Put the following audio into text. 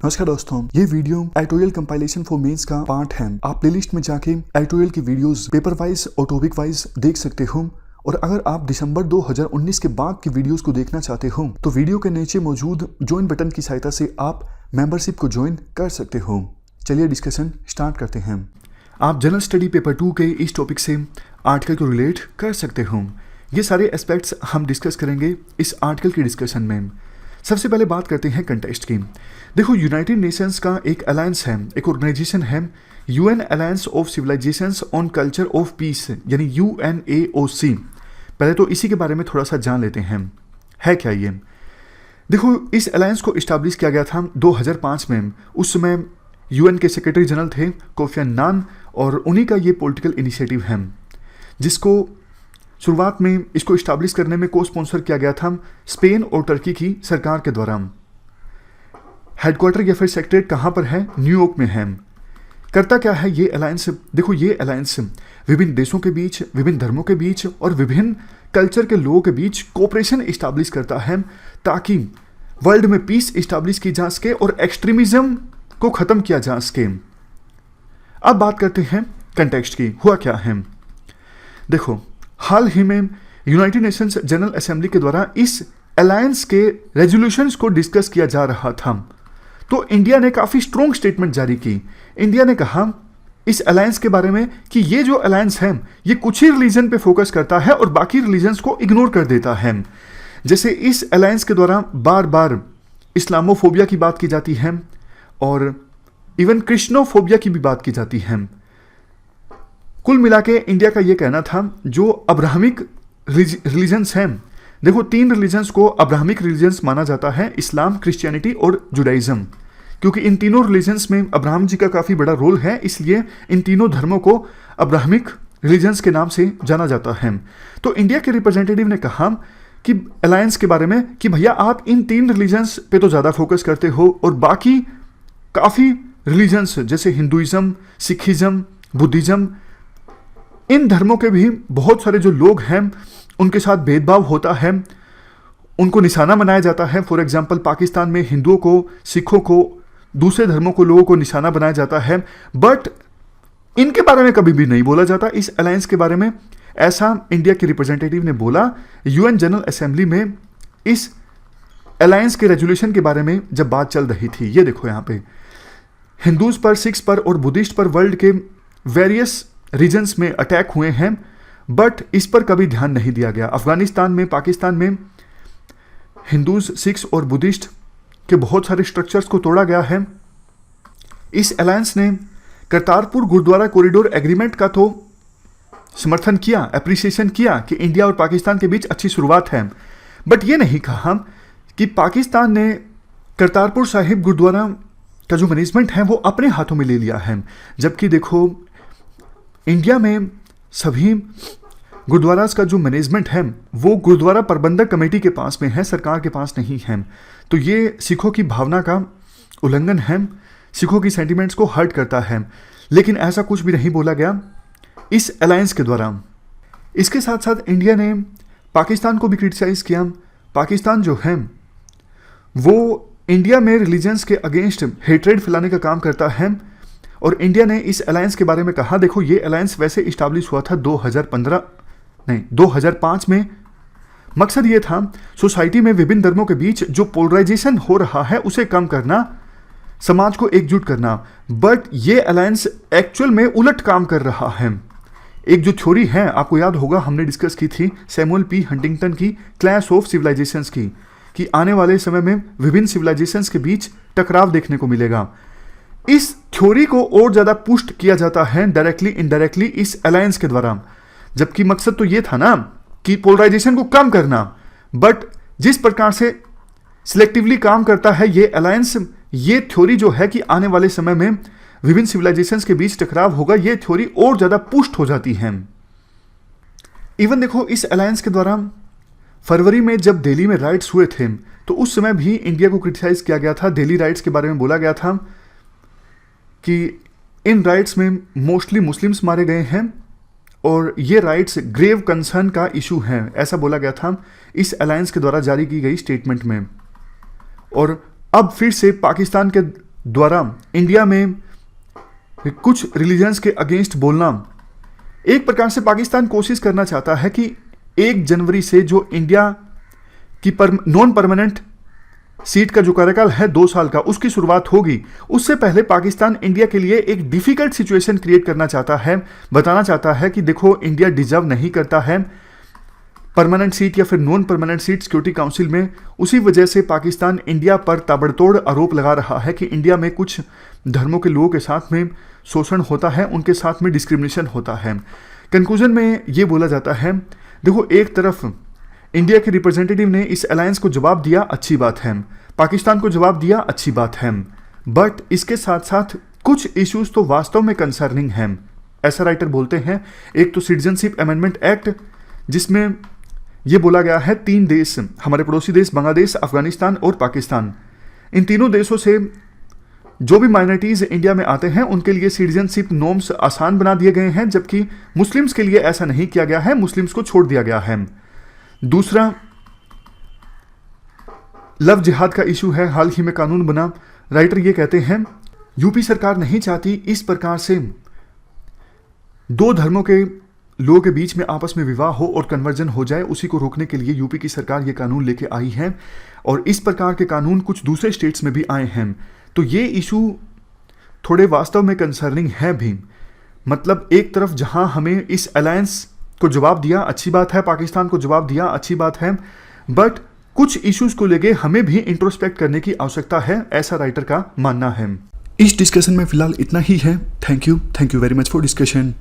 नमस्कार दोस्तों, ये video editorial compilation for mains का पार्ट है। आप प्लेलिस्ट में जाके एडिटोरियल की वीडियोस पेपर वाइज और टॉपिक वाइज देख सकते हो। और अगर आप दिसंबर 2019 के बाद की वीडियोस को देखना चाहते हो तो वीडियो के नीचे मौजूद ज्वाइन बटन की सहायता से आप मेंबरशिप को ज्वाइन कर सकते हो। चलिए डिस्कशन स्टार्ट करते हैं। आप जनरल स्टडी पेपर 2 के इस टॉपिक से आर्टिकल को रिलेट कर सकते हो। ये सारे एस्पेक्ट्स हम डिस्कस करेंगे इस आर्टिकल की डिस्कशन में। सबसे पहले बात करते हैं कंटेक्स्ट की। देखो, यूनाइटेड नेशंस का एक अलायंस है, एक ऑर्गेनाइजेशन है, UN alliance of civilisations on culture of peace, यानी UNAOC। पहले तो इसी के बारे में थोड़ा सा जान लेते हैं, है क्या ये। देखो, इस अलायंस को इस्टेब्लिश किया गया था 2005 में। उस समय यूएन के सेक्रेटरी जनरल थे कोफी अन्नान, और उन्हीं का ये पॉलिटिकल इनिशिएटिव है, जिसको शुरुआत में इसको इस्टेब्लिश करने में को स्पॉन्सर किया गया था स्पेन और तुर्की की सरकार के द्वारा। हेडक्वार्टर या फिर सेक्रेटरीट कहाँ पर है? न्यूयॉर्क में है। करता क्या है ये अलायंस? देखो, ये अलायंस विभिन्न देशों के बीच, विभिन्न धर्मों के बीच और विभिन्न कल्चर के लोगों के बीच कोऑपरेशन इस्टेब्लिश करता है, ताकि वर्ल्ड में पीस इस्टेब्लिश की जा सके और एक्सट्रीमिज्म को ख़त्म किया जा सके। अब बात करते हैं कंटेक्स्ट की। हुआ क्या है? देखो, हाल ही में यूनाइटेड नेशंस जनरल असेंबली के द्वारा इस अलायंस के रेजोल्यूशंस को डिस्कस किया जा रहा था, तो इंडिया ने काफ़ी स्ट्रॉन्ग स्टेटमेंट जारी की। इंडिया ने कहा इस अलायंस के बारे में कि ये जो अलायंस है ये कुछ ही रिलीजन पे फोकस करता है और बाकी रिलीजन्स को इग्नोर कर देता है। जैसे इस अलायंस के द्वारा बार बार इस्लामोफोबिया की बात की जाती है और इवन क्रिश्चियनोफोबिया की भी बात की जाती है। कुल मिला के इंडिया का ये कहना था, जो अब्राहमिक रिलीजन्स हैं, देखो 3 रिलीजन्स को अब्राहमिक रिलीजन्स माना जाता है, इस्लाम, क्रिश्चियनिटी और जुडाइज्म। क्योंकि इन तीनों रिलीजन्स में अब्राहम जी का काफ़ी बड़ा रोल है, इसलिए इन तीनों धर्मों को अब्राहमिक रिलीजन्स के नाम से जाना जाता है। तो इंडिया के रिप्रेजेंटेटिव ने कहा कि अलायंस के बारे में कि भैया आप इन 3 रिलीजन्स पे तो ज़्यादा फोकस करते हो और बाकी काफ़ी रिलीजन्स जैसे हिंदुइज्म, सिखिज्म, बुद्धिज्म, इन धर्मों के भी बहुत सारे जो लोग हैं उनके साथ भेदभाव होता है, उनको निशाना बनाया जाता है। फॉर एग्जांपल, पाकिस्तान में हिंदुओं को, सिखों को, दूसरे धर्मों को, लोगों को निशाना बनाया जाता है, बट इनके बारे में कभी भी नहीं बोला जाता, इस अलायंस के बारे में। ऐसा इंडिया के रिप्रेजेंटेटिव ने बोला यूएन जनरल असेंबली में इस अलायंस के रेजोल्यूशन के बारे में जब बात चल रही थी। ये देखो, यहाँ पे हिंदूज पर, सिख्स पर और बुद्धिस्ट पर वर्ल्ड के वेरियस रीजन्स में अटैक हुए हैं, बट इस पर कभी ध्यान नहीं दिया गया। अफगानिस्तान में, पाकिस्तान में हिंदूज, सिख्स और बुद्धिस्ट के बहुत सारे स्ट्रक्चर्स को तोड़ा गया है। इस अलायंस ने करतारपुर गुरुद्वारा कॉरिडोर एग्रीमेंट का तो समर्थन किया, अप्रिसिएशन किया कि इंडिया और पाकिस्तान के बीच अच्छी शुरुआत है, बट ये नहीं कहा कि पाकिस्तान ने करतारपुर साहिब गुरुद्वारा का जो मैनेजमेंट है वो अपने हाथों में ले लिया है। जबकि देखो, इंडिया में सभी गुरुद्वारास का जो मैनेजमेंट है वो गुरुद्वारा प्रबंधक कमेटी के पास में है, सरकार के पास नहीं है। तो ये सिखों की भावना का उल्लंघन है, सिखों की सेंटिमेंट्स को हर्ट करता है। लेकिन ऐसा कुछ भी नहीं बोला गया इस अलायंस के द्वारा। इसके साथ साथ इंडिया ने पाकिस्तान को भी क्रिटिसाइज किया। पाकिस्तान जो है वो इंडिया में रिलीजन्स के अगेंस्ट हेट्रेड फैलाने का काम करता है, और इंडिया ने इस अलायंस के बारे में कहा, देखो ये अलायंस वैसे इस्टेब्लिश हुआ था 2005 में। मकसद ये था सोसाइटी में विभिन्न धर्मों के बीच जो पोलराइजेशन हो रहा है उसे कम करना, समाज को एकजुट करना। बट ये अलायंस एक्चुअल में उलट काम कर रहा है। एक जो थ्योरी है, आपको याद होगा हमने डिस्कस की थी सैमुअल पी हंटिंगटन की, क्लैश ऑफ सिविलाइजेशंस की, कि आने वाले समय में विभिन्न सिविलाइजेशंस के बीच टकराव देखने को मिलेगा। इस थ्योरी को और ज़्यादा पुष्ट किया जाता है डायरेक्टली इनडायरेक्टली इस अलायंस के द्वारा। जबकि मकसद तो ये था ना कि पोलराइजेशन को कम करना, बट जिस प्रकार से सिलेक्टिवली काम करता है ये अलायंस, ये थ्योरी जो है कि आने वाले समय में विभिन्न सिविलाइजेशंस के बीच टकराव होगा, ये थ्योरी और ज़्यादा पुष्ट हो जाती है। इवन देखो, इस अलायंस के द्वारा फरवरी में जब दिल्ली में राइट्स हुए थे तो उस समय भी इंडिया को क्रिटिसाइज किया गया था। दिल्ली राइट्स के बारे में बोला गया था कि इन राइट्स में मोस्टली मुस्लिम्स मारे गए हैं और ये राइट्स ग्रेव कंसर्न का इशू है, ऐसा बोला गया था इस अलायंस के द्वारा जारी की गई स्टेटमेंट में। और अब फिर से पाकिस्तान के द्वारा इंडिया में कुछ रिलीजन्स के अगेंस्ट बोलना, एक प्रकार से पाकिस्तान कोशिश करना चाहता है कि 1 जनवरी से जो इंडिया की नॉन परमानेंट सीट का जो कार्यकाल है 2 साल का, उसकी शुरुआत होगी। उससे पहले पाकिस्तान इंडिया के लिए एक डिफिकल्ट सिचुएशन क्रिएट करना चाहता है, बताना चाहता है कि देखो इंडिया डिजर्व नहीं करता है परमानेंट सीट या फिर non permanent seat security council में। उसी वजह से पाकिस्तान इंडिया पर ताबड़तोड़ आरोप लगा रहा है कि इंडिया में कुछ धर्मों के लोगों के साथ में शोषण होता है, उनके साथ में डिस्क्रिमिनेशन होता है। कंक्लूजन में ये बोला जाता है, देखो एक तरफ इंडिया के रिप्रेजेंटेटिव ने इस अलायंस को जवाब दिया, अच्छी बात है, पाकिस्तान को जवाब दिया, अच्छी बात है, बट इसके साथ साथ कुछ इश्यूज तो वास्तव में कंसर्निंग हैं, ऐसा राइटर बोलते हैं। एक तो सिटीजनशिप अमेंडमेंट एक्ट, जिसमें यह बोला गया है 3 देश, हमारे पड़ोसी देश बांग्लादेश, अफगानिस्तान और पाकिस्तान, इन तीनों देशों से जो भी माइनॉरिटीज इंडिया में आते हैं उनके लिए सिटीजनशिप नॉर्म्स आसान बना दिए गए हैं, जबकि मुस्लिम्स के लिए ऐसा नहीं किया गया है, मुस्लिम्स को छोड़ दिया गया है। दूसरा, लव जिहाद का इशू है, हाल ही में कानून बना। राइटर ये कहते हैं यूपी सरकार नहीं चाहती इस प्रकार से 2 धर्मों के लोगों के बीच में आपस में विवाह हो और कन्वर्जन हो जाए, उसी को रोकने के लिए यूपी की सरकार ये कानून लेके आई है, और इस प्रकार के कानून कुछ दूसरे स्टेट्स में भी आए हैं। तो ये इशू थोड़े वास्तव में कंसर्निंग है भी। मतलब एक तरफ जहां हमें इस अलायंस को जवाब दिया, अच्छी बात है, पाकिस्तान को जवाब दिया, अच्छी बात है, बट कुछ इश्यूज को लेके हमें भी इंट्रोस्पेक्ट करने की आवश्यकता है, ऐसा राइटर का मानना है। इस डिस्कशन में फिलहाल इतना ही है। Thank you very much for discussion.